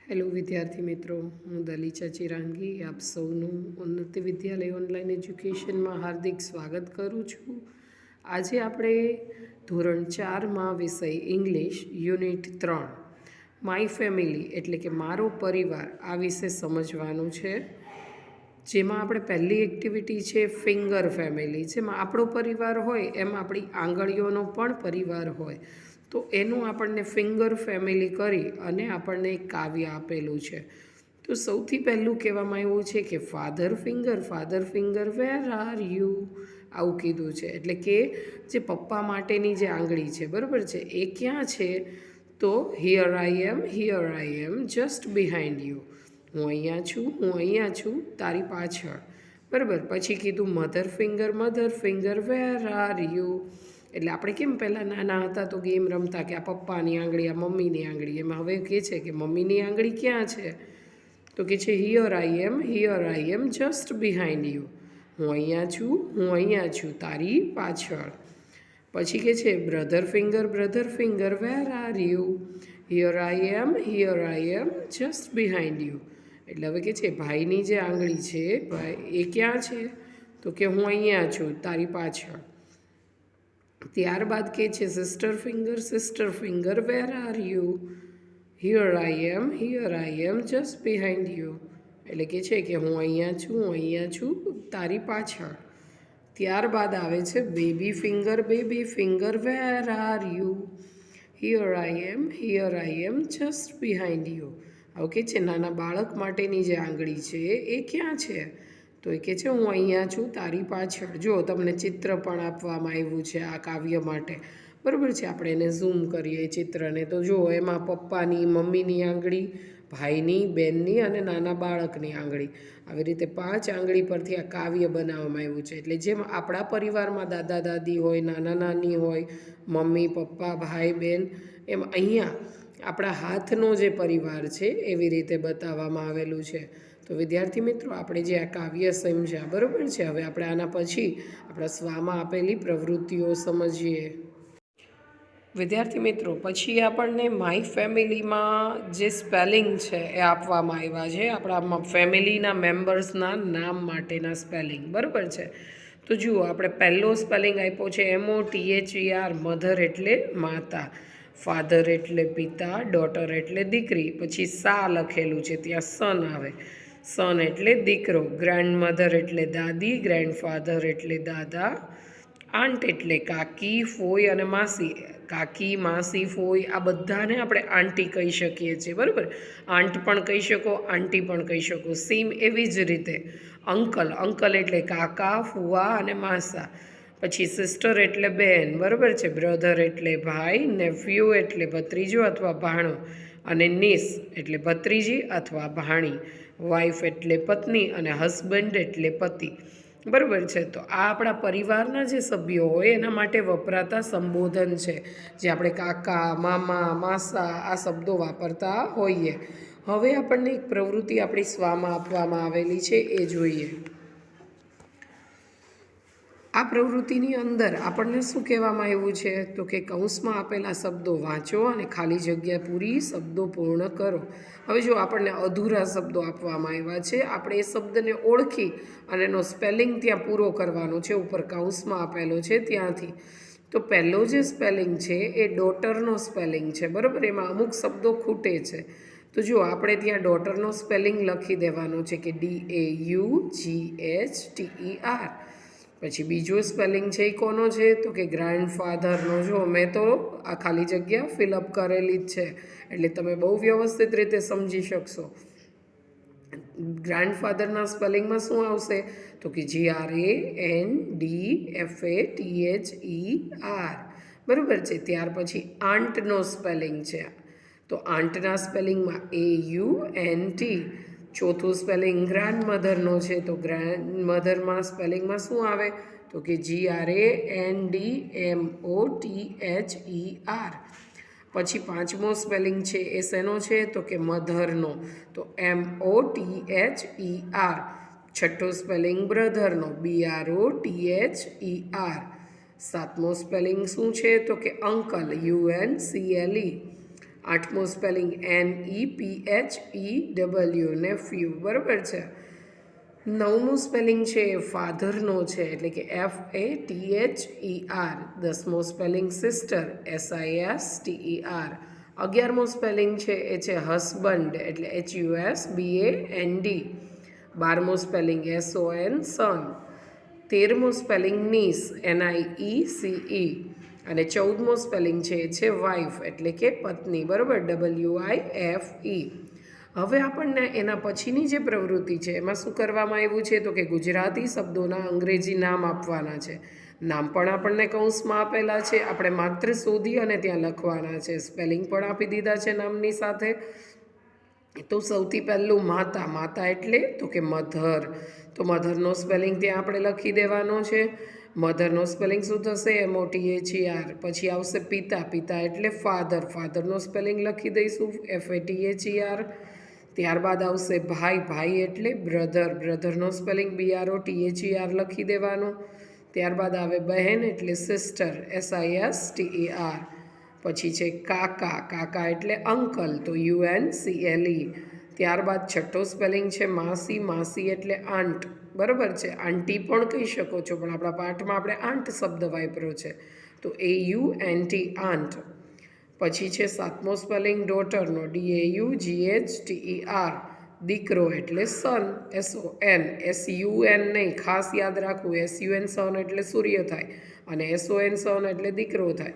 Hello વિદ્યાર્થી મિત્રો, હું દલીચા ચિરાંગી આપ સૌનું ઉન્નતિ વિદ્યાલય ઓનલાઈન એજ્યુકેશનમાં હાર્દિક સ્વાગત કરું છું. આજે આપણે ધોરણ 4માં વિષય ઇંગ્લિશ યુનિટ 3 માય ફેમિલી એટલે કે મારો પરિવાર આ વિશે સમજવાનું છે. જેમાં આપણે પહેલી એક્ટિવિટી છે ફિંગર ફેમિલી. જેમાં આપણો પરિવાર હોય એમ આપણી આંગળીઓનો પણ પરિવાર હોય, તો એનું આપણને ફિંગર ફેમિલી કરી અને આપણને એક કાવ્ય આપેલું છે. તો સૌથી પહેલું કહેવામાં આવ્યું છે કે father finger where are you, આવું કીધું છે. એટલે કે જે પપ્પા માટેની જે આંગળી છે, બરાબર છે, એ ક્યાં છે? તો here I M just behind you. હું અહીંયા છું તારી પાછળ, બરાબર. પછી કીધું mother finger where are you. એટલે આપણે કેમ પહેલાં નાના હતા તો ગેમ રમતા કે આ પપ્પાની આંગળી, આ મમ્મીની આંગળી. એમાં હવે કહે છે કે મમ્મીની આંગળી ક્યાં છે? તો કે છે here I M just behind you. હું અહીંયા છું તારી પાછળ. પછી કે છે brother finger where are you. Here I M just behind you. એટલે હવે કે છે ભાઈની જે આંગળી છે, ભાઈ એ ક્યાં છે? તો કે હું અહીંયા છું તારી પાછળ. ત્યારબાદ કે છે sister finger where are you. Here I M just behind you. એટલે કે છે કે હું અહીંયા છું તારી પાછળ. ત્યારબાદ આવે છે baby finger where are you. Here I M just behind you. આવું કે છે નાના બાળક માટેની જે આંગળી છે એ ક્યાં છે? તો એ કહે છે હું અહીંયા છું તારી પાછળ. જો તમને ચિત્ર પણ આપવામાં આવ્યું છે આ કાવ્ય માટે, બરાબર છે. આપણે એને ઝૂમ કરીએ ચિત્રને તો જો એમાં પપ્પાની, મમ્મીની આંગળી, ભાઈની, બહેનની અને નાના બાળકની આંગળી, આવી રીતે 5 આંગળી પરથી આ કાવ્ય બનાવવામાં આવ્યું છે. એટલે જેમ આપણા પરિવારમાં દાદા દાદી હોય, નાના નાની હોય, મમ્મી પપ્પા, ભાઈ બહેન, એમ અહીંયા આપણા હાથનો જે પરિવાર છે એવી રીતે બતાવવામાં આવેલું છે. તો વિદ્યાર્થી મિત્રો, આપણે જે આ કાવ્ય સમજ્યા, બરાબર છે. હવે આપણે આના પછી આપણા સ્વામાં આપેલી પ્રવૃત્તિઓ સમજીએ. વિદ્યાર્થી મિત્રો, પછી આપણને માય ફેમિલીમાં જે સ્પેલિંગ છે એ આપવામાં આવ્યા છે, આપણા ફેમિલીના મેમ્બર્સના નામ માટેના સ્પેલિંગ, બરાબર છે. તો જુઓ, આપણે પહેલો સ્પેલિંગ આપ્યો છે MOTHER, મધર એટલે માતા, ફાધર એટલે પિતા, ડોટર એટલે દીકરી, પછી સા લખેલું છે ત્યાં સન આવે, સન એટલે દીકરો, ગ્રેન્ડમધર એટલે દાદી, ગ્રેન્ડફાધર એટલે દાદા, આંટ એટલે કાકી, ફોઈ અને માસી. કાકી, માસી, ફોઈ આ બધાને આપણે આંટી કહી શકીએ છીએ, બરાબર. આંટ પણ કહી શકો, આંટી પણ કહી શકો. સેમ એવી જ રીતે અંકલ એટલે કાકા, ફુવા અને માસા. પછી સિસ્ટર એટલે બેન, બરાબર છે. બ્રધર એટલે ભાઈ, નેફ્યુ એટલે ભત્રીજો અથવા ભાણો, અને નીસ એટલે ભત્રીજી અથવા ભાણી. વાઈફ એટલે પત્ની અને હસબન્ડ એટલે પતિ, બરાબર છે. તો આ આપણા પરિવારના જે સભ્યો હોય એના માટે વપરાતા સંબોધન છે, જે આપણે કાકા, મામા, માસા આ શબ્દો વાપરતા હોઈએ. હવે આપણને એક પ્રવૃત્તિ આપણી સ્વામાં આપવામાં આવેલી છે એ જોઈએ. આ પ્રવૃત્તિની અંદર આપણને શું કહેવામાં આવ્યું છે? તો કે કૌંસમાં આપેલા શબ્દો વાંચો અને ખાલી જગ્યા પૂરી શબ્દો પૂર્ણ કરો. હવે જો આપણને અધૂરા શબ્દો આપવામાં આવ્યા છે, આપણે એ શબ્દને ઓળખી અને એનો સ્પેલિંગ ત્યાં પૂરો કરવાનો છે. ઉપર કૌંસમાં આપેલો છે ત્યાંથી. તો પહેલો જે સ્પેલિંગ છે એ ડોટરનો સ્પેલિંગ છે, બરાબર. એમાં અમુક શબ્દો ખૂટે છે. તો જો આપણે ત્યાં ડોટરનો સ્પેલિંગ લખી દેવાનો છે કે DAUGHTER. પછી બીજો સ્પેલિંગ છે એ કોનો છે? તો કે ગ્રેન્ડફાધરનો. જો મેં તો આ ખાલી જગ્યા ફિલઅપ કરેલી જ છે, એટલે તમે બહુ વ્યવસ્થિત રીતે સમજી શકશો. ગ્રેન્ડફાધરના સ્પેલિંગમાં શું આવશે? તો કે GRANDFATHER, બરાબર છે. ત્યાર પછી આંટનો સ્પેલિંગ છે. તો આંટના સ્પેલિંગમાં AUNT. ચોથું સ્પેલિંગ ગ્રેન્ડમધરનો છે, તો ગ્રેન્ડમધરમાં સ્પેલિંગમાં શું આવે? તો કે GRANDMOTHER. પછી પાંચમો સ્પેલિંગ છે એ શેનો છે? તો કે મધરનો, તો MOTHER. છઠ્ઠો સ્પેલિંગ બ્રધરનો, BROTHER. સાતમો સ્પેલિંગ શું છે? તો કે અંકલ, UNCLE. આઠમું સ્પેલિંગ NEPHEW, નેફ્યુ, બરાબર છે. નવમું સ્પેલિંગ છે એ ફાધરનો છે એટલે કે FATHER. દસમો સ્પેલિંગ સિસ્ટર, SISTER. 11મો સ્પેલિંગ છે એ છે હસબન્ડ એટલે HUSBAND. 12મો સ્પેલિંગ SON, સન. 13મો સ્પેલિંગ નીસ, NIECE. અને 14મો સ્પેલિંગ છે એ છે વાઇફ એટલે કે પત્ની, બરાબર, WIFE. હવે આપણને એના પછીની જે પ્રવૃત્તિ છે એમાં શું કરવામાં આવ્યું છે તો કે ગુજરાતી શબ્દોના અંગ્રેજી નામ આપવાના છે. નામ પણ આપણને કૌંસમાં આપેલા છે, આપણે માત્ર શોધી અને ત્યાં લખવાના છે. સ્પેલિંગ પણ આપી દીધા છે નામની સાથે. તો સૌથી પહેલું માતા. માતા એટલે તો કે મધર. તો મધરનો સ્પેલિંગ ત્યાં આપણે લખી દેવાનો છે. મધરનો સ્પેલિંગ શું થશે? MOTHER. પછી આવશે પિતા. પિતા એટલે ફાધર. ફાધરનો સ્પેલિંગ લખી દઈશું FATHER. ત્યારબાદ આવશે ભાઈ. ભાઈ એટલે બ્રધર. બ્રધરનો સ્પેલિંગ BROTHER લખી દેવાનો. ત્યારબાદ આવે બહેન એટલે સિસ્ટર, SISTER. પછી છે કાકા. કાકા એટલે અંકલ, તો UNCLE. ત્યારબાદ છઠ્ઠો સ્પેલિંગ છે માસી. માસી એટલે આંટ, બરાબર છે. આંટી પણ કહી શકો છો, પણ આપણા પાઠમાં આપણે આંટ શબ્દ વાપર્યો છે, તો AUNT, આંટ. પછી છે સાતમો સ્પેલિંગ ડોટરનો, DAUGHTER. દીકરો એટલે સન, SON. SUN નહીં, ખાસ યાદ રાખવું. SUN સન એટલે સૂર્ય થાય અને SON સન એટલે દીકરો થાય.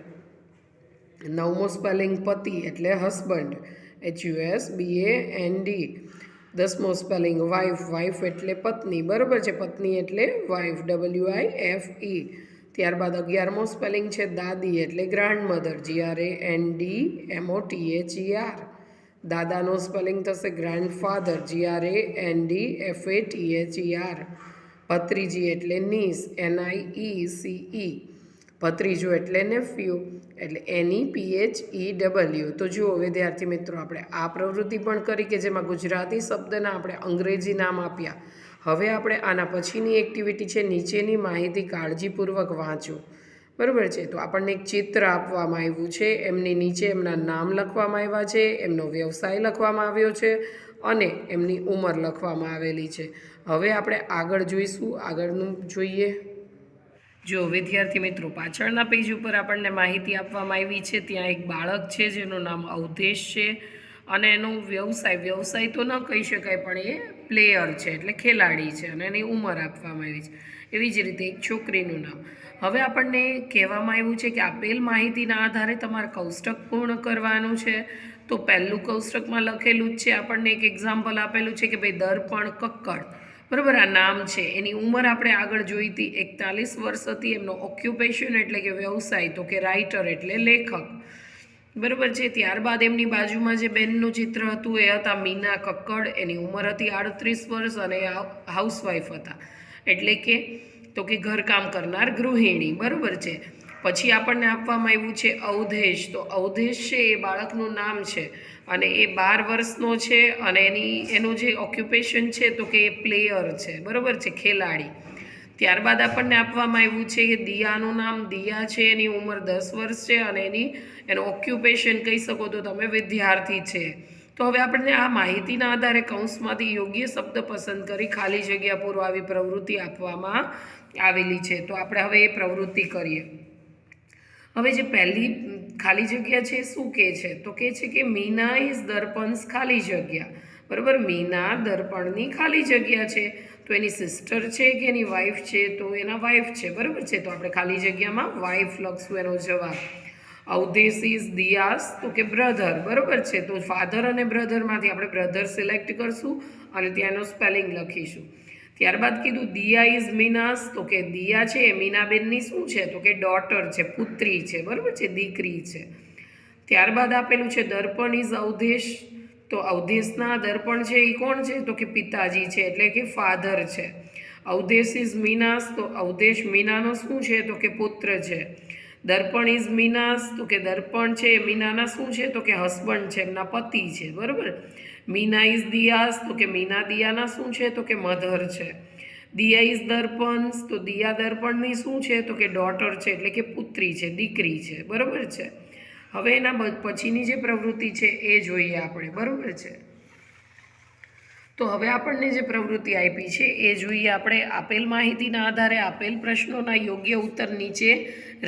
નવમો સ્પેલિંગ પતિ એટલે હસબન્ડ, HUSBAND. 10મો સ્પેલિંગ વાઇફ. વાઇફ એટલે પત્ની, બરાબર છે. પત્ની એટલે વાઇફ, WIFE. ત્યારબાદ 11મો સ્પેલિંગ છે દાદી એટલે ગ્રાન્ડમધર, GRANDMOTHER. દાદાનો સ્પેલિંગ થશે ગ્રાન્ડફાધર, GRANDFATHER. ભત્રીજી એટલે નીસ, NIECE. ભત્રીજો એટલે નેફ્યુ એટલે NEPHEW. તો જુઓ વિદ્યાર્થી મિત્રો, આપણે આ પ્રવૃત્તિ પણ કરી કે જેમાં ગુજરાતી શબ્દના આપણે અંગ્રેજી નામ આપ્યા. હવે આપણે આના પછીની એક્ટિવિટી છે નીચેની માહિતી કાળજીપૂર્વક વાંચો, બરાબર છે. તો આપણને એક ચિત્ર આપવામાં આવ્યું છે, એમની નીચે એમના નામ લખવામાં આવ્યા છે, એમનો વ્યવસાય લખવામાં આવ્યો છે અને એમની ઉંમર લખવામાં આવેલી છે. હવે આપણે આગળ જોઈશું. આગળનું જોઈએ. જો વિદ્યાર્થી મિત્રો, પાછળના પેજ ઉપર આપણને માહિતી આપવામાં આવી છે. ત્યાં એક બાળક છે જેનું નામ અવધેશ છે અને એનો વ્યવસાય તો ન કહી શકાય, પણ એ પ્લેયર છે એટલે ખેલાડી છે અને એની ઉંમર આપવામાં આવી છે. એવી જ રીતે એક છોકરીનું નામ. હવે આપણને કહેવામાં આવ્યું છે કે આપેલ માહિતીના આધારે તમારે કોષ્ટક પૂર્ણ કરવાનું છે. તો પહેલું કોષ્ટકમાં લખેલું જ છે, આપણને એક એક્ઝામ્પલ આપેલું છે કે ભાઈ દર્પણ કક્કડ, બરાબર, આ નામ છે. એની ઉંમર આપણે આગળ જોઈ હતી, 41 વર્ષ હતી. એમનો ઓક્યુપેશન એટલે કે વ્યવસાય તો કે રાઇટર એટલે લેખક, બરાબર છે. ત્યારબાદ એમની બાજુમાં જે બેનનું ચિત્ર હતું એ હતા મીના કક્કડ. એની ઉંમર હતી 38 વર્ષ અને હાઉસવાઈફ હતા એટલે કે તો કે ઘરકામ કરનાર ગૃહિણી, બરાબર છે. પછી આપણને આપવામાં આવ્યું છે અવધેશ. તો અવધેશ છે એ બાળકનું નામ છે અને એ 12 વર્ષનો છે અને એનું જે ઓક્યુપેશન છે તો કે એ પ્લેયર છે, બરાબર છે, ખેલાડી. ત્યારબાદ આપણને આપવામાં આવ્યું છે કે દિયાનું નામ. દિયા છે, એની ઉંમર 10 વર્ષ છે અને એનું ઓક્યુપેશન કહી શકો તો તમે વિદ્યાર્થી છે. તો હવે આપણને આ માહિતીના આધારે કૌંસમાંથી યોગ્ય શબ્દ પસંદ કરી ખાલી જગ્યા પૂરો આવી પ્રવૃત્તિ આપવામાં આવેલી છે. તો આપણે હવે એ પ્રવૃત્તિ કરીએ. હવે જે પહેલી ખાલી જગ્યા છે શું કહે છે તો કહે છે કે મીના ઇઝ દર્પણ્સ ખાલી જગ્યા, બરાબર. મીના દર્પણની ખાલી જગ્યા છે. તો એની સિસ્ટર છે કે એની વાઈફ છે? તો એના વાઈફ છે, બરાબર છે. તો આપણે ખાલી જગ્યામાં વાઈફ લખશું એનો જવાબ. અવધેશ ઇઝ દિયાસ તો કે બ્રધર, બરાબર છે. તો ફાધર અને બ્રધરમાંથી આપણે બ્રધર સિલેક્ટ કરશું અને ત્યાંનો સ્પેલિંગ લખીશું. ત્યારબાદ કીધું દિયા ઇઝ મીનાસ તો કે દિયા છે એ મીનાબેનની શું છે તો કે ડોટર છે, પુત્રી છે, બરાબર છે, દીકરી છે. ત્યારબાદ આપેલું છે દર્પણ ઇઝ અવધેશ. તો અવધેશના દર્પણ છે એ કોણ છે તો કે પિતાજી છે એટલે કે ફાધર છે. અવધેશ ઇઝ મીનાસ તો અવધેશ મીનાનો શું છે તો કે પુત્ર છે. દર્પણ ઇઝ મીનાસ તો કે દર્પણ છે એ મીનાના શું છે તો કે હસબન્ડ છે, એમના પતિ છે, બરાબર. મીના ઇઝ દિયાસ તો કે મીના દિયાના શું છે તો કે મધર છે. દિયા ઇઝ દર્પણ તો દિયા દર્પણની શું છે તો કે ડોટર છે એટલે કે પુત્રી છે, દીકરી છે, બરાબર છે. હવે એના પછીની જે પ્રવૃત્તિ છે એ જોઈએ આપણે, બરાબર છે। તો હવે આપણને જે પ્રવૃત્તિ આપી છે એ જોઈએ આપણે। આપેલ માહિતીના આધારે આપેલ પ્રશ્નોના યોગ્ય ઉત્તર નીચે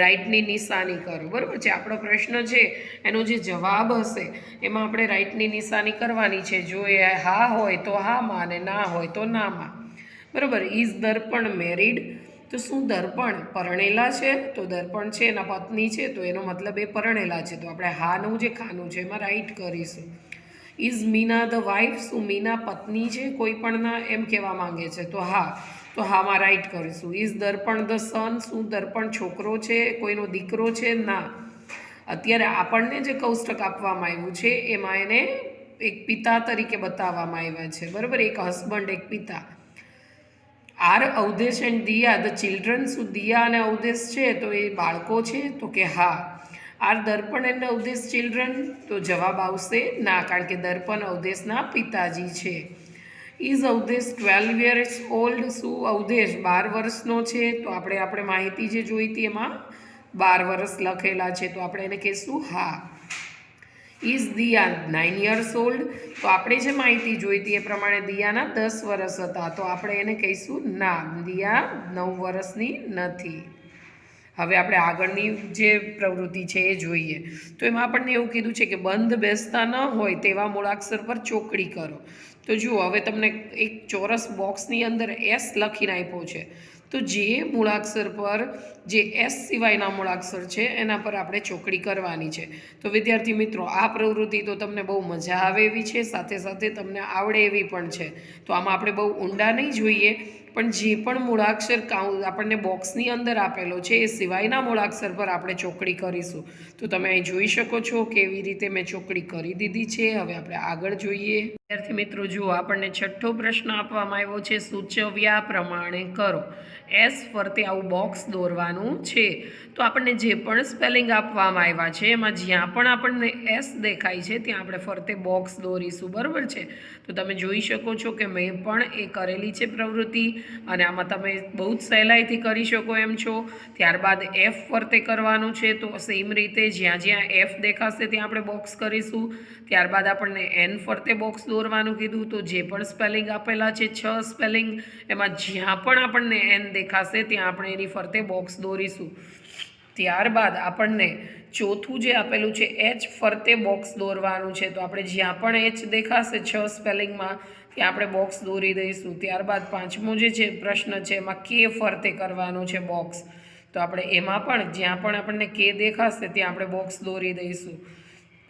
રાઈટની નિશાની કરો, બરાબર છે। આપણો પ્રશ્ન છે એનો જે જવાબ હશે એમાં આપણે રાઈટની નિશાની કરવાની છે। જો એ હા હોય તો હામાં અને ના હોય તો નામાં, બરાબર। Is Darpan married? તો શું દર્પણ પરણેલા છે? તો દર્પણ છે એના પત્ની છે, તો એનો મતલબ એ પરણેલા છે, તો આપણે હાનું જે ખાનું છે એમાં રાઈટ કરીશું। Is Meena the wife? શું મીના પત્ની છે કોઈ પણના, એમ કહેવા માંગે છે, તો હા, તો હામાં રાઈટ કરીશું। Is Darpan the sun? શું દર્પણ છોકરો છે કોઈનો દીકરો છે? ના। અત્યારે આપણને જે કૌષ્ટક આપવામાં આવ્યું છે એમાં એને એક પિતા તરીકે બતાવવામાં આવ્યા છે, બરાબર, એક હસબન્ડ એક પિતા। Are Avdhesh and Diya the children? શું દિયા અને અવધેશ છે તો એ બાળકો છે? તો કે હા। Are Darpan and Avdhesh children? તો જવાબ આવશે ના, કારણ કે દર્પણ અવધેશના પિતાજી છે। Is Awadhesh 12 years old? શું અવધેશ 12 વર્ષનો છે? તો આપણે માહિતી જે જોઈતી એમાં 12 વર્ષ લખેલા છે, તો આપણે એને કહીશું હા। Is Diya 9 years old? તો આપણે જે માહિતી જોઈતી એ પ્રમાણે દિયાના 10 વર્ષ હતા, તો આપણે એને કહીશું ના, દિયા 9 વર્ષની નથી। હવે આપણે આગળની જે પ્રવૃત્તિ છે એ જોઈએ। તો એમાં આપણને એવું કીધું છે કે બંધ બેસતા ન હોય તેવા મૂળાક્ષર પર ચોકડી કરો। તો જુઓ, હવે તમને એક ચોરસ બોક્સની અંદર એસ લખીને આપ્યો છે, તો જે મૂળાક્ષર પર જે એસ સિવાયના મૂળાક્ષર છે એના પર આપણે ચોકડી કરવાની છે। તો વિદ્યાર્થી મિત્રો, આ પ્રવૃત્તિ તો તમને બહુ મજા આવે એવી છે, સાથે સાથે તમને આવડે એવી પણ છે। તો આમાં આપણે બહુ ઊંડા નહીં જોઈએ, પણ જે પણ મૂળાક્ષર આપણને બોક્સની અંદર આપેલો છે એ સિવાયના મૂળાક્ષર પર આપણે ચોકડી કરીશું। તો તમે અહીં જોઈ શકો છો કેવી રીતે મેં ચોકડી કરી દીધી છે। હવે આપણે આગળ જોઈએ। વિદ્યાર્થી મિત્રો જુઓ, આપણને છઠ્ઠો પ્રશ્ન આપવામાં આવ્યો છે, સૂચવ્યા પ્રમાણે કરો। એસ ફરતે આવું બોક્સ દોરવાનું છે। તો આપણને જે પણ સ્પેલિંગ આપવામાં આવ્યા છે એમાં જ્યાં પણ આપણને એસ દેખાય છે ત્યાં આપણે ફરતે બોક્સ દોરીશું, બરાબર છે। તો તમે જોઈ શકો છો કે મેં પણ એ કરેલી છે પ્રવૃત્તિ, અને આમાં તમે બહુ જ સહેલાઈથી કરી શકો એમ છો। ત્યારબાદ એફ ફરતે કરવાનું છે, તો સેમ રીતે જ્યાં જ્યાં એફ દેખાશે ત્યાં આપણે બોક્સ કરીશું। ત્યારબાદ આપણને એન ફરતે બોક્સ દોરવાનું કીધું, તો જે પણ સ્પેલિંગ આપેલા છે 6 સ્પેલિંગ, એમાં જ્યાં પણ આપણને એન દેખાશે ત્યાં આપણે એની ફરતે બોક્સ દોરીશું। ત્યારબાદ આપણને ચોથું જે આપેલું છે એચ ફરતે બોક્સ દોરવાનું છે, તો આપણે જ્યાં પણ એચ દેખાશે 6 સ્પેલિંગમાં ત્યાં આપણે બોક્સ દોરી દઈશું। ત્યારબાદ પાંચમો જે છે પ્રશ્ન છે એમાં કે ફરતે કરવાનો છે બોક્સ, તો આપણે એમાં પણ જ્યાં પણ આપણને કે દેખાશે ત્યાં આપણે બોક્સ દોરી દઈશું।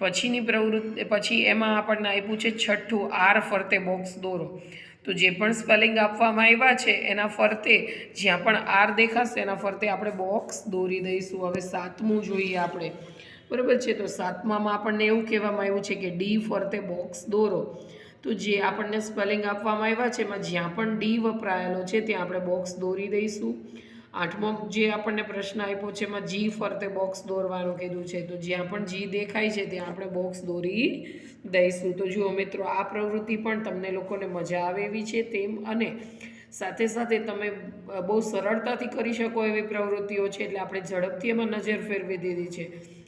પછીની પ્રવૃત્તિ પછી એમાં આપણને આપ્યું છે છઠ્ઠું, આર ફરતે બોક્સ દોરો। તો જે પણ સ્પેલિંગ આપવામાં આવ્યા છે એના ફરતે જ્યાં પણ આર દેખાશે એના ફરતે આપણે બોક્સ દોરી દઈશું। હવે સાતમું જોઈએ આપણે, બરાબર છે। તો સાતમામાં આપણને એવું કહેવામાં આવ્યું છે કે ડી ફરતે બોક્સ દોરો। તો જે આપણને સ્પેલિંગ આપવામાં આવ્યા છે એમાં જ્યાં પણ ડી વપરાયેલો છે ત્યાં આપણે બોક્સ દોરી દઈશું। આઠમો જે આપણને પ્રશ્ન આપ્યો છે એમાં જી ફરતે બોક્સ દોરવાનું કીધું છે, તો જ્યાં પણ જી દેખાય છે ત્યાં આપણે બોક્સ દોરી દઈશું। તો જુઓ મિત્રો, આ પ્રવૃત્તિ પણ તમને લોકોને મજા આવે એવી છે તેમ, અને સાથે સાથે તમે બહુ સરળતાથી કરી શકો એવી પ્રવૃત્તિઓ છે, એટલે આપણે ઝડપથી એમાં નજર ફેરવી દીધી છે।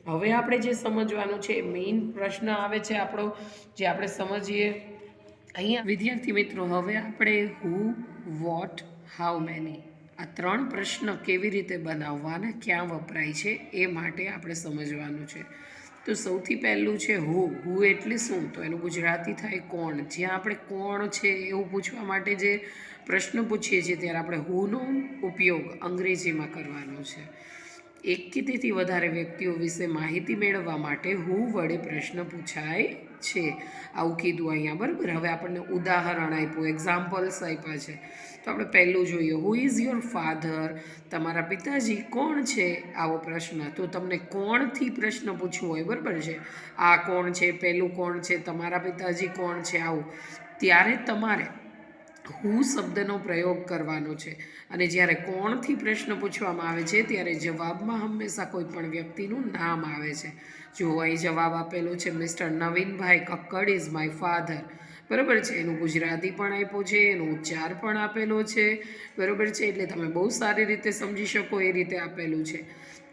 હવે આપણે જે સમજવાનું છે મેઇન પ્રશ્ન આવે છે આપણો, જે આપણે સમજીએ અહીંયા વિદ્યાર્થી મિત્રો। હવે આપણે હુ, વોટ, હાઉ મેની આ 3 પ્રશ્ન કેવી રીતે બનાવવા અને ક્યાં વપરાય છે એ માટે આપણે સમજવાનું છે। તો સૌથી પહેલું છે હુ। હુ એટલે શું? તો એનું ગુજરાતી થાય કોણ। જ્યાં આપણે કોણ છે એવું પૂછવા માટે જે પ્રશ્ન પૂછીએ છીએ ત્યારે આપણે હુનો ઉપયોગ અંગ્રેજીમાં કરવાનો છે। એક કે તેથી વધારે વ્યક્તિઓ વિશે માહિતી મેળવવા માટે હુ વડે પ્રશ્ન પૂછાય છે, આવું કીધું અહીંયા, બરાબર। હવે આપણને ઉદાહરણ આપ્યું, એક્ઝામ્પલ્સ આપ્યા છે, તો આપણે પહેલું જોઈએ, હુ ઇઝ યોર ફાધર? તમારા પિતાજી કોણ છે? આવો પ્રશ્ન। તો તમને કોણથી પ્રશ્ન પૂછવો હોય, બરાબર છે, આ કોણ છે, પહેલું કોણ છે, તમારા પિતાજી કોણ છે, આવું, ત્યારે તમારે હુ શબ્દનો પ્રયોગ કરવાનો છે। અને જ્યારે કોણથી પ્રશ્ન પૂછવામાં આવે છે ત્યારે જવાબમાં હંમેશા કોઈ પણ વ્યક્તિનું નામ આવે છે। જો અહીં જવાબ આપેલો છે mister Navinbhai Kakkar is my father, બરાબર છે। એનું ગુજરાતી પણ આપ્યું છે, એનો ઉચ્ચાર પણ આપેલો છે, બરાબર છે, એટલે તમે બહુ સારી રીતે સમજી શકો એ રીતે આપેલું છે।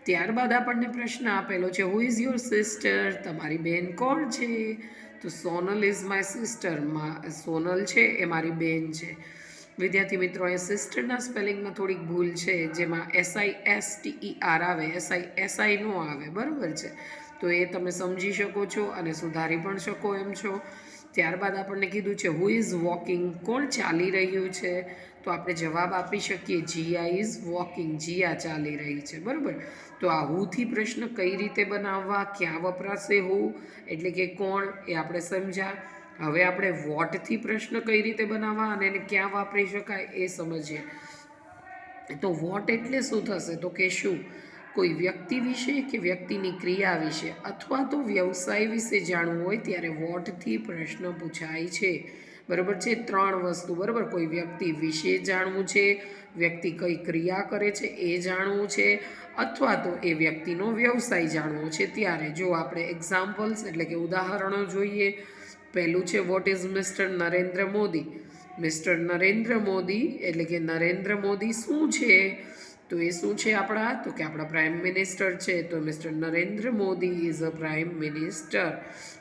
ત્યારબાદ આપણને પ્રશ્ન આપેલો છે, હુ ઇઝ યોર સિસ્ટર? તમારી બહેન કોણ છે? તો Sonal is my sister. Sonal છે એ મારી બહેન છે. વિદ્યાર્થી મિત્રો, અહીંયા સિસ્ટરના સ્પેલિંગમાં થોડીક ભૂલ છે, જેમાં SISTER આવે, SI નો આવે, બરાબર છે. તો એ તમે સમજી શકો છો અને સુધારી પણ શકો એમ છો. ત્યારબાદ આપણને કીધું છે, હુ ઇઝ વોકિંગ? કોણ ચાલી રહ્યું છે? તો આપણે જવાબ આપી શકીએ, જીયા ઇઝ વોકિંગ. જીયા ચાલી રહી છે, બરાબર. તો આ હુથી પ્રશ્ન કઈ રીતે બનાવવા, ક્યાં વપરાશે હુ એટલે કે કોણ, એ આપણે સમજ્યા. હવે આપણે વોટથી પ્રશ્ન કઈ રીતે બનાવવા અને એને ક્યાં વાપરી શકાય એ સમજીએ. તો વોટ એટલે શું થશે? તો કે શું કોઈ વ્યક્તિ વિશે કે વ્યક્તિની ક્રિયા વિશે અથવા તો વ્યવસાય વિશે જાણવું હોય ત્યારે વોટથી પ્રશ્ન પૂછાય છે, બરાબર છે. 3 વસ્તુ, બરાબર. કોઈ વ્યક્તિ વિશે જાણવું છે, વ્યક્તિ કઈ ક્રિયા કરે છે એ જાણવું છે, અથવા તો એ વ્યક્તિનો વ્યવસાય જાણવો છે. ત્યારે જો આપણે એક્ઝામ્પલ્સ એટલે કે ઉદાહરણો જોઈએ. પહેલું છે, what is mister Narendra Modi? Mister Narendra Modi એટલે કે નરેન્દ્ર મોદી શું છે? તો એ શું છે આપણા? તો કે આપણા પ્રાઇમ મિનિસ્ટર છે. તો mister Narendra Modi is a prime minister,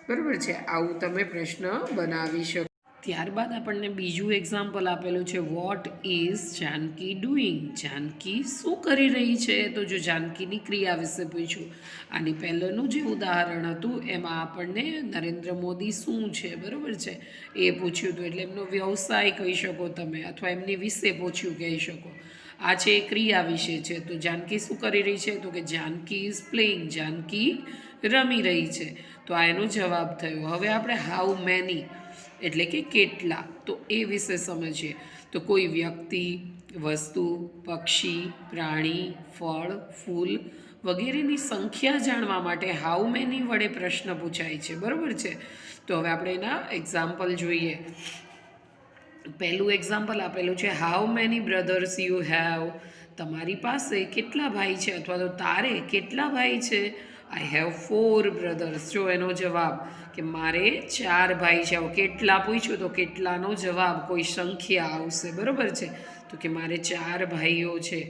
બરાબર છે. આવું તમે પ્રશ્ન બનાવી શકો. ત્યારબાદ આપણને બીજું એક્ઝામ્પલ આપેલું છે, what is Janaki doing? Janaki શું કરી રહી છે? તો જો જાનકીની ક્રિયા વિશે પૂછ્યું. આની પહેલાંનું જે ઉદાહરણ હતું એમાં આપણને નરેન્દ્ર મોદી શું છે, બરાબર છે, એ પૂછ્યું હતું. એટલે એમનો વ્યવસાય કહી શકો તમે, અથવા એમની વિશે પૂછ્યું કહી શકો. આ છે એ ક્રિયા વિશે છે. તો જાનકી શું કરી રહી છે? તો કે જાનકી ઇઝ પ્લેઇંગ. જાનકી રમી રહી છે. તો આ એનો જવાબ થયો. હવે આપણે હાઉ મેની એટલે કે કેટલા, તો એ વિશે સમજીએ. તો કોઈ વ્યક્તિ, વસ્તુ, પક્ષી, પ્રાણી, ફળ, ફૂલ વગેરેની સંખ્યા જાણવા માટે હાઉ મેની વડે પ્રશ્ન પૂછાય છે, બરાબર છે. તો હવે આપણે એના એક્ઝામ્પલ જોઈએ. પહેલું એક્ઝામ્પલ આપેલું છે, how many brothers you have? તમારી પાસે કેટલા ભાઈ છે, અથવા તો તારે કેટલા ભાઈ છે? I have 4 brothers. જો એનો જવાબ કે મારે 4 ભાઈ છે. કેટલા પૂછ્યું તો કેટલાનો જવાબ કોઈ સંખ્યા આવશે, બરાબર છે. તો કે મારે 4 ભાઈઓ છે.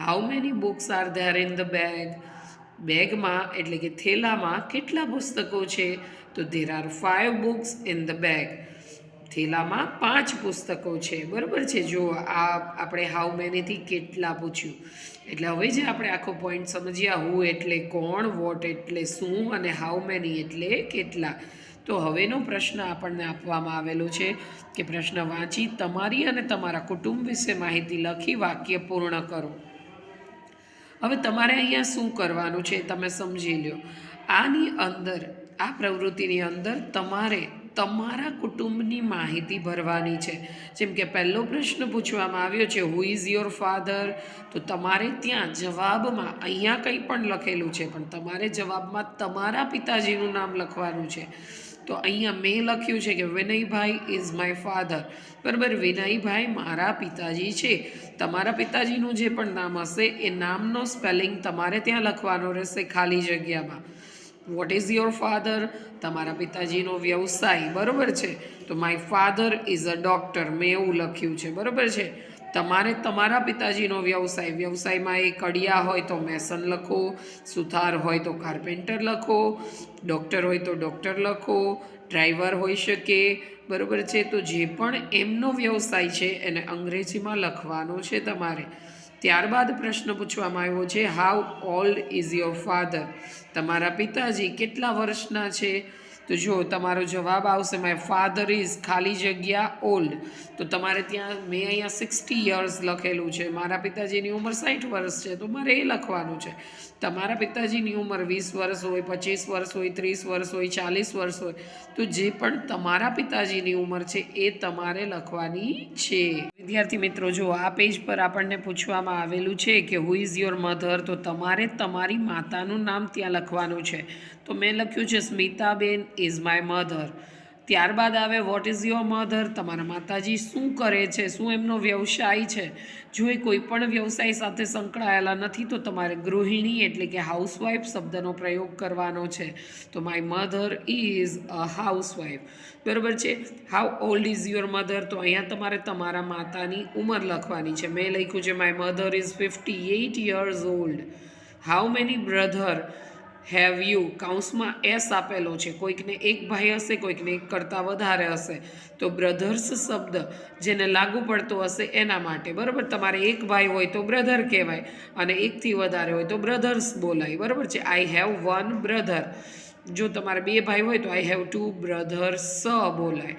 How many books are there in the bag? બેગમાં એટલે કે થેલામાં કેટલા પુસ્તકો છે? તો there are 5 books in the bag. થેલામાં 5 પુસ્તકો છે, બરાબર છે. જો આ આપણે હાઉ મેનીથી કેટલા પૂછ્યું. એટલે હવે જે આપણે આખો પોઈન્ટ સમજ્યા, હુ એટલે કોણ, વોટ એટલે શું અને હાઉ મેની એટલે કેટલા. તો હવેનો પ્રશ્ન આપણને આપવામાં આવેલો છે કે પ્રશ્ન વાંચી તમારી અને તમારા કુટુંબ વિશે માહિતી લખી વાક્ય પૂર્ણ કરો. હવે તમારે અહીંયા શું કરવાનું છે તમે સમજી લો. આની અંદર, આ પ્રવૃત્તિની અંદર તમારે તમારા કુટુંબની માહિતી ભરવાની છે. જેમ કે પહેલો પ્રશ્ન પૂછવામાં આવ્યો છે, હુ ઇઝ યોર ફાધર? તો તમારે ત્યાં જવાબમાં અહીંયા કંઈ પણ લખેલું છે, પણ તમારે જવાબમાં તમારા પિતાજીનું નામ લખવાનું છે. તો અહીંયા મેં લખ્યું છે કે વિનયભાઈ ઇઝ માય ફાધર, બરાબર. વિનયભાઈ મારા પિતાજી છે. તમારા પિતાજીનું જે પણ નામ હશે એ નામનો સ્પેલિંગ તમારે ત્યાં લખવાનો રહેશે ખાલી જગ્યામાં. What is your father? તમારા પિતાજીનો વ્યવસાય, બરાબર છે. તો my father is a doctor, મેં એવું લખ્યું છે, બરાબર છે. તમારે તમારા પિતાજીનો વ્યવસાય, વ્યવસાયમાં એ કડિયા હોય તો મેસન લખો, સુથાર હોય તો કાર્પેન્ટર લખો, ડૉક્ટર હોય તો ડૉક્ટર લખો, ડ્રાઈવર હોઈ શકે, બરાબર છે. તો જે પણ એમનો વ્યવસાય છે એને અંગ્રેજીમાં લખવાનો છે તમારે. ત્યારબાદ પ્રશ્ન પૂછવામાં આવ્યો છે, how old is your father? તમારા પિતાજી કેટલા વર્ષના છે? તો જો તમારો જવાબ આવશે માય ફાધર ઇઝ ખાલી જગ્યા ઓલ્ડ. તો તમારે ત્યાં મેં અહીંયા 60 યર્સ લખેલું છે, મારા પિતાજીની ઉંમર 60 વર્ષ છે, તો મારે એ લખવાનું છે. તમારા પિતાજીની ઉંમર 20 વર્ષ હોય, 25 વર્ષ હોય, 30 વર્ષ હોય, 40 વર્ષ હોય, તો જે પણ તમારા પિતાજીની ઉંમર છે એ તમારે લખવાની છે. વિદ્યાર્થી મિત્રો, જો આ પેજ પર આપણને પૂછવામાં આવેલું છે કે હુ ઇઝ યોર મધર? તો તમારે તમારી માતાનું નામ ત્યાં લખવાનું છે. તો મેં લખ્યું છે સ્મિતાબેન ઇઝ માય મધર. ત્યારબાદ આવે વોટ ઇઝ યોર મધર? તમારા માતાજી શું કરે છે, શું એમનો વ્યવસાય છે? જો એ કોઈ પણ વ્યવસાય સાથે સંકળાયેલા નથી તો તમારે ગૃહિણી એટલે કે હાઉસવાઈફ શબ્દનો પ્રયોગ કરવાનો છે. તો my mother is a housewife, બરાબર છે. How old is your mother? તો અહીંયા તમારે તમારા માતાની ઉંમર લખવાની છે. મેં લખ્યું છે my mother is 58 years old. How many brother have you, કૌંસમાં એસ આપેલો છે, કોઈકને એક ભાઈ હશે, કોઈકને એક કરતાં વધારે હશે, તો બ્રધર્સ શબ્દ જેને લાગુ પડતો હશે એના માટે, બરાબર. તમારે એક ભાઈ હોય તો બ્રધર કહેવાય અને એકથી વધારે હોય તો બ્રધર્સ બોલાય, બરાબર છે. આઈ હેવ વન બ્રધર, જો તમારે બે ભાઈ હોય તો આઈ હેવ ટુ બ્રધર્સ બોલાય.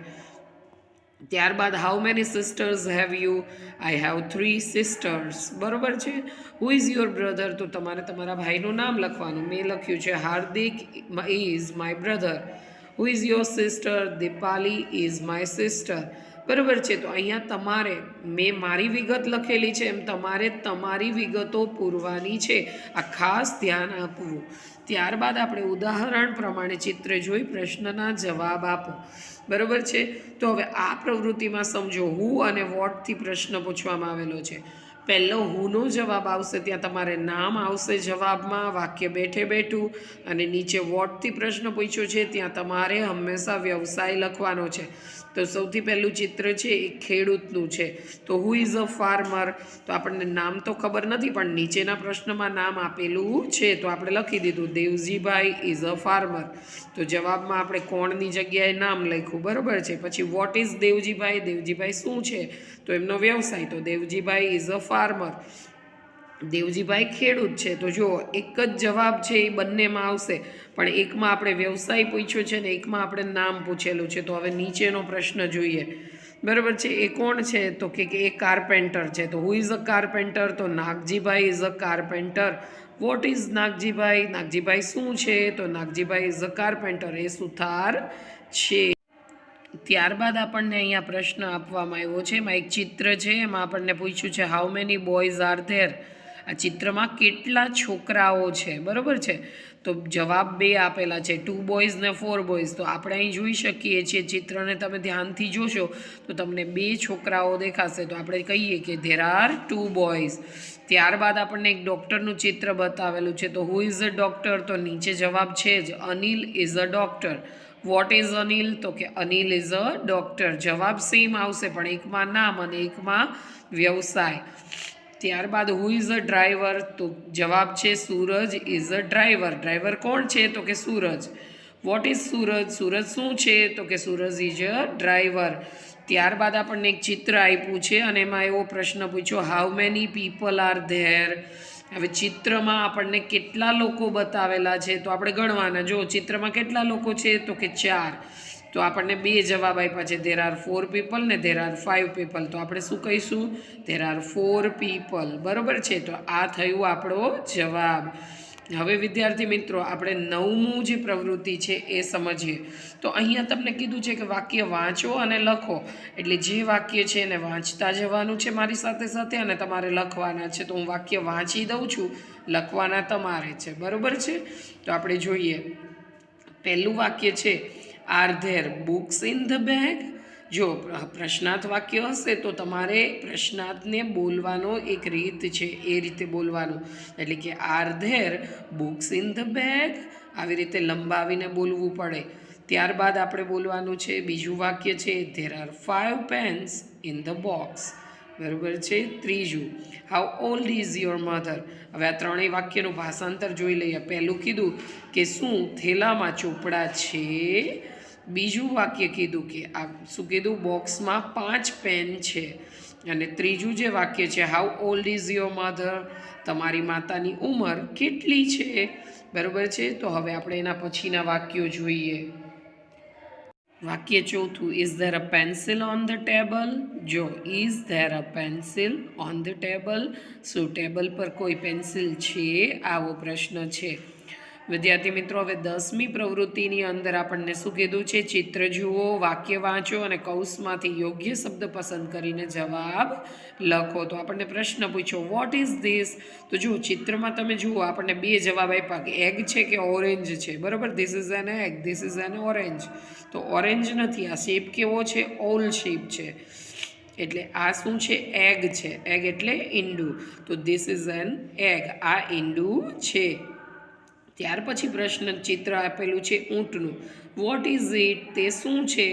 ત્યારબાદ how many sisters have you, I have 3 sisters, બરાબર છે. હુ ઇઝ યોર બ્રધર, તો તમારે તમારા ભાઈનું નામ લખવાનું. મેં લખ્યું છે Hardik is my brother. Who is your sister, Deepali is my sister, બરાબર છે. તો અહીંયા તમારે, મેં મારી વિગત લખેલી છે એમ તમારે તમારી વિગતો પૂરવાની છે, આ ખાસ ધ્યાન આપવું. ત્યારબાદ આપણે ઉદાહરણ પ્રમાણે ચિત્ર જોઈ પ્રશ્નના જવાબ આપો, બરાબર છે. તો હવે આ પ્રવૃત્તિમાં સમજો, હુ અને વોટથી પ્રશ્ન પૂછવામાં આવેલો છે. પહેલો હુનો જવાબ આવશે, ત્યાં તમારે નામ આવશે જવાબમાં, વાક્ય બેઠે બેઠું, અને નીચે વોટથી પ્રશ્ન પૂછ્યો છે ત્યાં તમારે હંમેશા વ્યવસાય લખવાનો છે. તો સૌથી પહેલું ચિત્ર છે એ ખેડૂતનું છે. તો હુ ઇઝ અ ફાર્મર, તો આપણને નામ તો ખબર નથી પણ નીચેના પ્રશ્નમાં નામ આપેલું છે તો આપણે લખી દીધું દેવજીભાઈ ઇઝ અ ફાર્મર. તો જવાબમાં આપણે કોણની જગ્યાએ નામ લખ્યું, બરાબર છે. પછી વોટ ઇઝ દેવજીભાઈ, દેવજીભાઈ શું છે, તો એમનો વ્યવસાય, તો Devjibhai is a farmer, Devjibhai ખેડૂત છે. તો જો એક જ જવાબ છે એ બંનેમાં આવશે, પણ એકમાં આપણે વ્યવસાય પૂછ્યો છે ને એકમાં આપણે નામ પૂછેલું છે. તો હવે નીચેનો પ્રશ્ન જોઈએ, બરાબર છે. એ કોણ છે, તો કે એ કાર્પેન્ટર છે. તો હુ ઇઝ અ કાર્પેન્ટર, તો Nagjibhai is a carpenter. What is Nagjibhai, Nagjibhai શું છે, તો નાગજીભાઈ ઇઝ અ કાર્પેન્ટર, એ સુથાર છે. ત્યારબાદ આપણને અહીંયા પ્રશ્ન આપવામાં આવ્યો છે, એમાં એક ચિત્ર છે, એમાં આપણને પૂછ્યું છે how many boys are there, આ ચિત્રમાં કેટલા છોકરાઓ છે, બરાબર છે. તો જવાબ બે આપેલા છે, 2 બોયઝ ને 4 બોયઝ. તો આપણે અહીં જોઈ શકીએ છીએ ચિત્રને તમે ધ્યાનથી જોશો તો તમને 2 છોકરાઓ દેખાશે, તો આપણે કહીએ કે ધેર આર 2 બોયઝ. ત્યારબાદ આપણને એક ડૉક્ટરનું ચિત્ર બતાવેલું છે. તો હુ ઇઝ અ ડૉક્ટર, તો નીચે જવાબ છે જ Anil is a doctor. What is Anil, તો કે અનિલ ઇઝ અ ડૉક્ટર. જવાબ સેમ આવશે પણ એકમાં નામ અને એકમાં વ્યવસાય. ત્યારબાદ હુ ઇઝ અ ડ્રાઈવર, તો જવાબ છે સૂરજ ઇઝ અ ડ્રાઈવર. ડ્રાઈવર કોણ છે, તો કે સૂરજ. વોટ ઇઝ સૂરજ, સૂરજ શું છે, તો કે સૂરજ ઇઝ અ ડ્રાઈવર. ત્યારબાદ આપણને એક ચિત્ર આપ્યું છે અને એમાં એવો પ્રશ્ન પૂછ્યો how many people are there. હવે ચિત્રમાં આપણને કેટલા લોકો બતાવેલા છે તો આપણે ગણવાના. જો ચિત્રમાં કેટલા લોકો છે, તો કે 4. તો આપણને 2 જવાબ આપ્યા છે, ધેર આર 4 પીપલ ને ધેર આર 5 પીપલ. તો આપણે શું કહીશું, ધેર આર 4 પીપલ, બરાબર છે. તો આ થયું આપણો જવાબ. હવે વિદ્યાર્થી મિત્રો આપણે 9મું જે પ્રવૃત્તિ છે એ સમજીએ. તો અહીંયા તમને કીધું છે કે વાક્ય વાંચો અને લખો, એટલે જે વાક્ય છે એને વાંચતા જવાનું છે મારી સાથે સાથે, અને તમારે લખવાના છે. તો હું વાક્ય વાંચી દઉં છું, લખવાના તમારે છે, બરાબર છે. તો આપણે જોઈએ, પહેલું વાક્ય છે are there books in the bag. જો પ્રશ્નાર્થ વાક્ય હશે તો તમારે પ્રશ્નાર્થને બોલવાનો એક રીત છે, એ રીતે બોલવાનું. એટલે કે are there books in the bag, આવી રીતે લંબાવીને બોલવું પડે. ત્યારબાદ આપણે બોલવાનું છે બીજું વાક્ય છે there are 5 pens in the box, બરાબર છે. ત્રીજું how old is your mother. હવે આ ત્રણેય વાક્યનું ભાષાંતર જોઈ લઈએ. પહેલું કીધું કે શું થેલામાં ચોપડા છે. બીજું વાક્ય કીધું કે આ શું કીધું, બોક્સમાં 5 પેન છે. અને ત્રીજું જે વાક્ય છે how old is your mother, તમારી માતાની ઉંમર કેટલી છે, બરાબર છે. તો હવે આપણે એના પછીના વાક્યો જોઈએ. વાક્ય ચોથું, is there a pencil on the table. જો is there a pencil on the table, શું ટેબલ પર કોઈ પેન્સિલ છે, આવો પ્રશ્ન છે. વિદ્યાર્થી મિત્રો હવે 10મી પ્રવૃત્તિની અંદર આપણને શું કીધું છે, ચિત્ર જુઓ, વાક્ય વાંચો અને કૌંસમાંથી યોગ્ય શબ્દ પસંદ કરીને જવાબ લખો. તો આપણને પ્રશ્ન પૂછ્યો વોટ ઇઝ ધીસ. તો જુઓ ચિત્રમાં તમે જુઓ આપણને 2 જવાબ આપ્યા કે એગ છે કે ઓરેન્જ છે, બરાબર. This is an egg, this is an orange. તો ઓરેન્જ નથી, આ શેપ કેવો છે, ઓલ શેપ છે, એટલે આ શું છે, એગ છે. એગ એટલે ઈંડું. તો ધીસ ઇઝ એન એગ, આ ઈંડું છે. ત્યાર પછી પ્રશ્ન ચિત્ર આપેલું છે ઊંટનું. વોટ ઇઝ ઇટ, તે શું છે,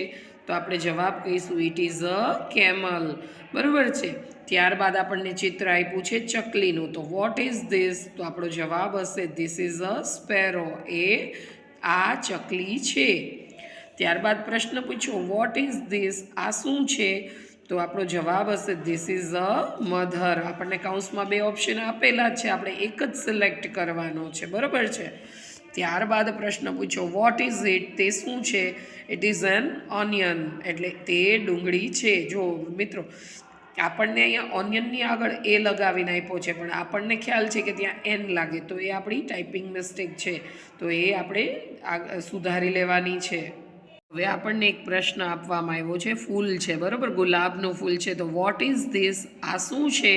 તો આપણે જવાબ કહીશું ઇટ ઇઝ અ કેમલ, બરાબર છે. ત્યારબાદ આપણને ચિત્ર આપ્યું છે ચકલીનું, તો વોટ ઇઝ ધીસ? તો આપણો જવાબ હશે ધીસ ઇઝ અ સ્પેરો, એ આ ચકલી છે. ત્યારબાદ પ્રશ્ન પૂછ્યો વોટ ઇઝ ધીસ? આ શું છે? તો આપણો જવાબ હશે ધીસ ઇઝ અ મધર. આપણને કૌંસમાં 2 ઓપ્શન આપેલા છે, આપણે એક જ સિલેક્ટ કરવાનો છે, બરાબર છે. ત્યારબાદ પ્રશ્ન પૂછ્યો વોટ ઇઝ ઇટ? તે શું છે? ઇટ ઇઝ એન ઓનિયન, એટલે તે ડુંગળી છે. જો મિત્રો આપણને અહીંયા ઓનિયનની આગળ એ લગાવીને આપ્યો છે, પણ આપણને ખ્યાલ છે કે ત્યાં એન લાગે, તો એ આપણી ટાઈપિંગ મિસ્ટેક છે, તો એ આપણે સુધારી લેવાની છે. હવે આપણને એક પ્રશ્ન આપવામાં આવ્યો છે, ફૂલ છે, બરાબર, ગુલાબનું ફૂલ છે, તો વોટ ઇઝ ધીસ? આ શું છે?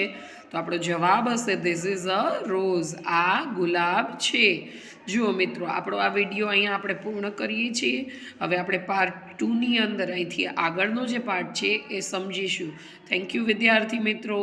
તો આપણો જવાબ હશે ધીસ ઇઝ અ રોઝ, આ ગુલાબ છે. જુઓ મિત્રો, આપણો આ વિડીયો અહીંયા આપણે પૂર્ણ કરીએ છીએ. હવે આપણે પાર્ટ 2ની અંદર અહીંથી આગળનો જે પાર્ટ છે એ સમજીશું. થેન્ક યુ વિદ્યાર્થી મિત્રો.